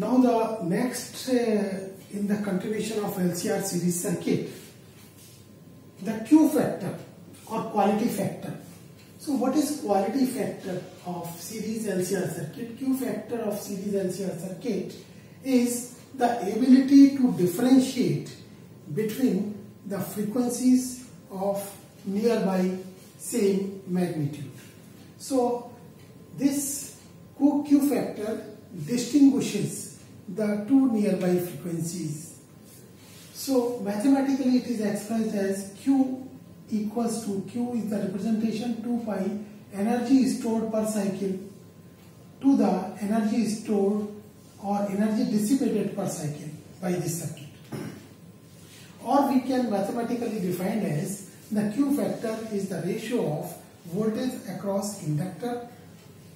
Now the next in the continuation of LCR series circuit, the Q factor or quality factor. So what is quality factor of series LCR circuit? Q factor of series LCR circuit is the ability to differentiate between the frequencies of nearby same magnitude. So this Q factor distinguishes the two nearby frequencies. So mathematically it is expressed as Q equals to, Q is the representation 2 pi energy stored per cycle to the energy stored or energy dissipated per cycle by this circuit. Or we can mathematically define as the Q factor is the ratio of voltage across inductor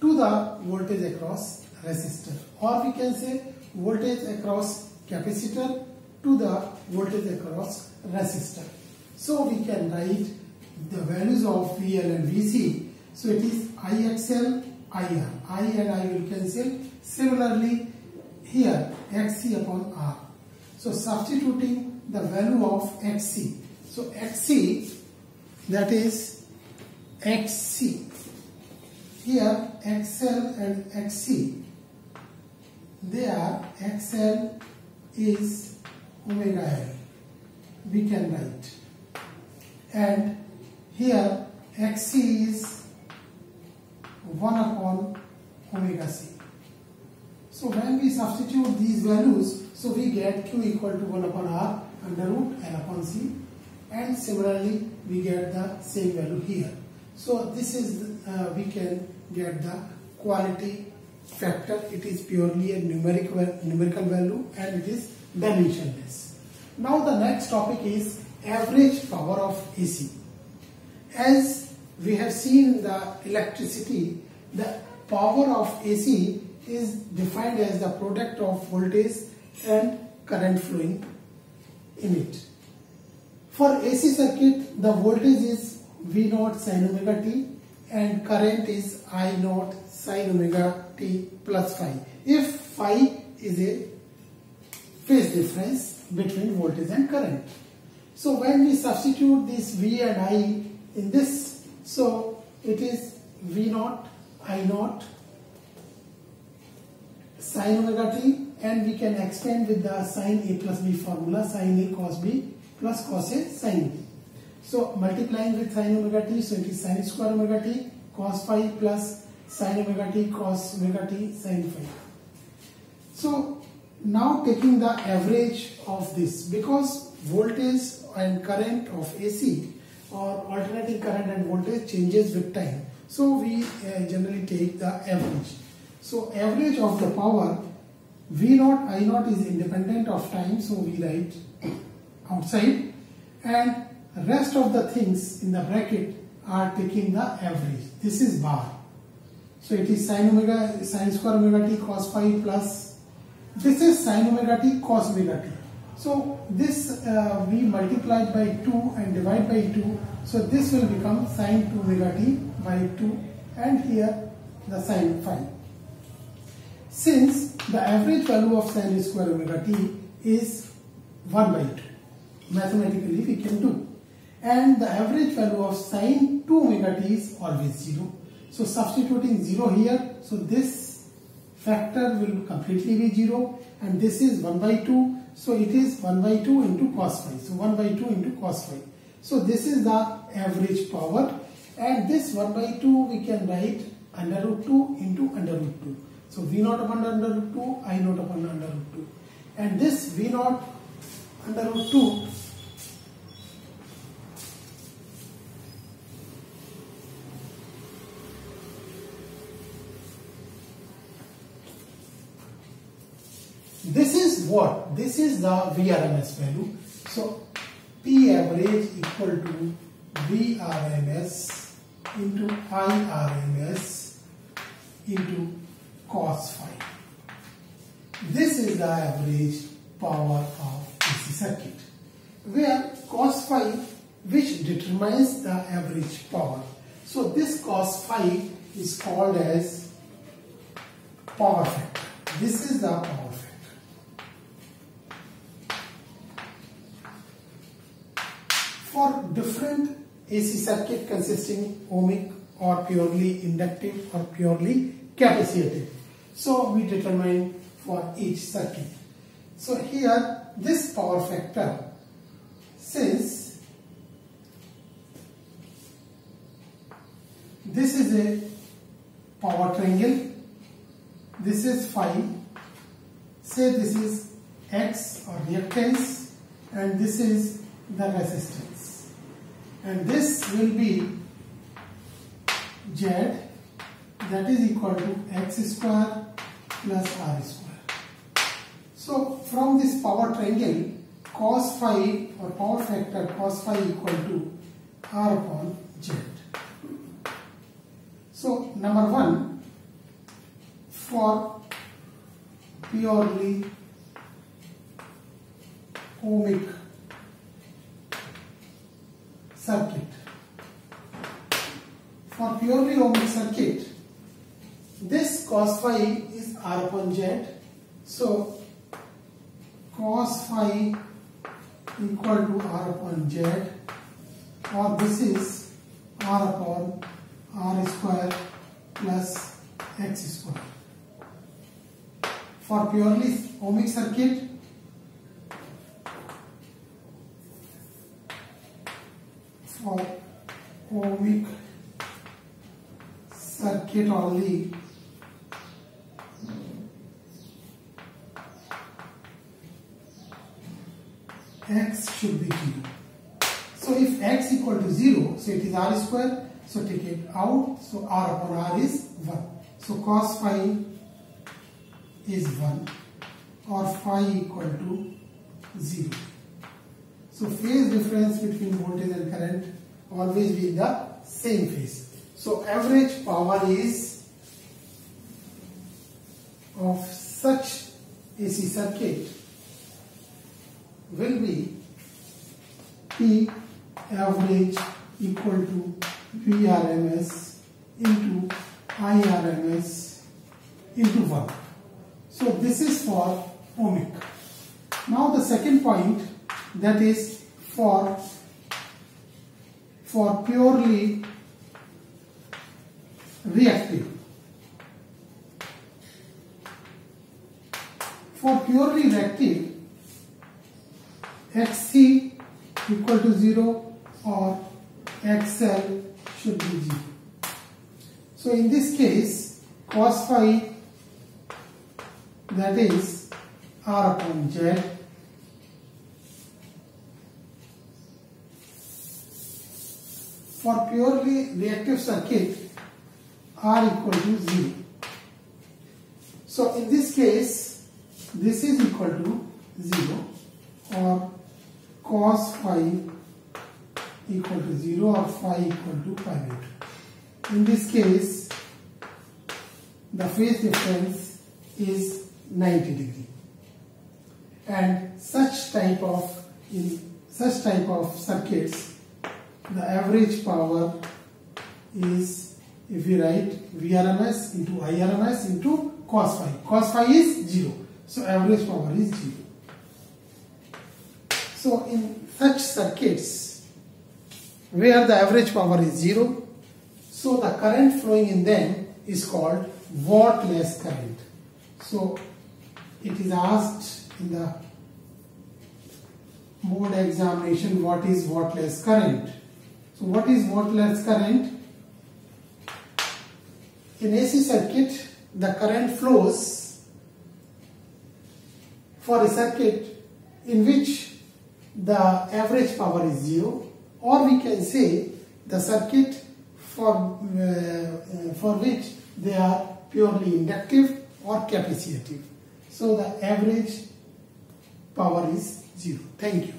to the voltage across resistor, or we can say voltage across capacitor to the voltage across resistor. So we can write the values of VL and VC. So it is IXL, IR. I and I will cancel. Similarly here XC upon R. So substituting the value of XC. So XC, that is XC. Here XL and XC, they are, XL is omega L, we can write, and here XC is 1 upon omega C. So when we substitute these values, so we get Q equal to 1 upon R under root L upon C, and similarly we get the same value here. So this is we can get the quality factor. It is purely a numerical value and it is dimensionless. Now the next topic is average power of AC. As we have seen the electricity, the power of AC is defined as the product of voltage and current flowing in it. For AC circuit, the voltage is V0 sin omega t and current is I0 sin omega t plus phi, if phi is a phase difference between voltage and current. So when we substitute this V and I in this, so it is V0 I0 sin omega t, and we can expand with the sin A plus B formula, sin A cos B plus cos A sin B. So multiplying with sin omega t, so it is sin square omega t cos phi plus sin omega t cos omega t sin phi. So now taking the average of this, because voltage and current of AC or alternating current and voltage changes with time, so we generally take the average. So average of the power V0 I0 is independent of time, so we write outside, and rest of the things in the bracket are taking the average. This is bar. So it is sin square omega t cos phi plus, this is sin omega t cos omega t. So this we multiply by 2 and divide by 2. So this will become sin 2 omega t by 2, and here the sin phi. Since the average value of sin square omega t is 1 by 2, mathematically we can do, and the average value of sin 2 omega t is always 0. So substituting 0 here, so this factor will completely be 0, and this is 1 by 2, so it is 1 by 2 into cos phi, so 1 by 2 into cos phi. So this is the average power, and this 1 by 2 we can write under root 2 into under root 2. So V0 upon under root 2, I0 upon under root 2, and this V0 under root 2 this is what? This is the VRMS value. So P average equal to VRMS into IRMS into cos phi. This is the average power of AC circuit, where cos phi which determines the average power. So this cos phi is called as power factor. This is the power factor. For different AC circuit consisting ohmic or purely inductive or purely capacitive. So we determine for each circuit. So here this power factor, since this is a power triangle, this is phi, say this is X or reactance and this is the resistance, and this will be Z, that is equal to X square plus R square. So from this power triangle, cos phi or power factor cos phi equal to R upon Z. So number one, for purely ohmic circuit. For purely ohmic circuit, this cos phi is R upon Z. So cos phi equal to R upon Z, or this is R upon R square plus X square. For purely ohmic circuit, for ohmic circuit only, X should be 0. So if X equal to 0, so it is R square, so take it out, so R upon R is 1. So cos phi is 1 or phi equal to 0. So phase difference between voltage and current always be in the same phase. So average power is of such AC circuit will be P average equal to Vrms into Irms into 1. So this is for ohmic. Now the second point, that is for purely reactive. For purely reactive, XC equal to 0 or XL should be 0. So in this case, cos phi, that is R upon Z, for purely reactive circuit, R equal to 0. So in this case, this is equal to 0 or cos phi equal to 0 or phi equal to pi by 2. In this case, the phase difference is 90 degree, and such type of circuits, the average power is, if we write Vrms into Irms into cos phi. Cos phi is 0, so average power is 0. So in such circuits where the average power is 0, so the current flowing in them is called wattless current. So it is asked in the board examination, what is wattless current? So what is wattless current? In AC circuit, the current flows for a circuit in which the average power is 0, or we can say the circuit for which they are purely inductive or capacitive. So the average power is 0. Thank you.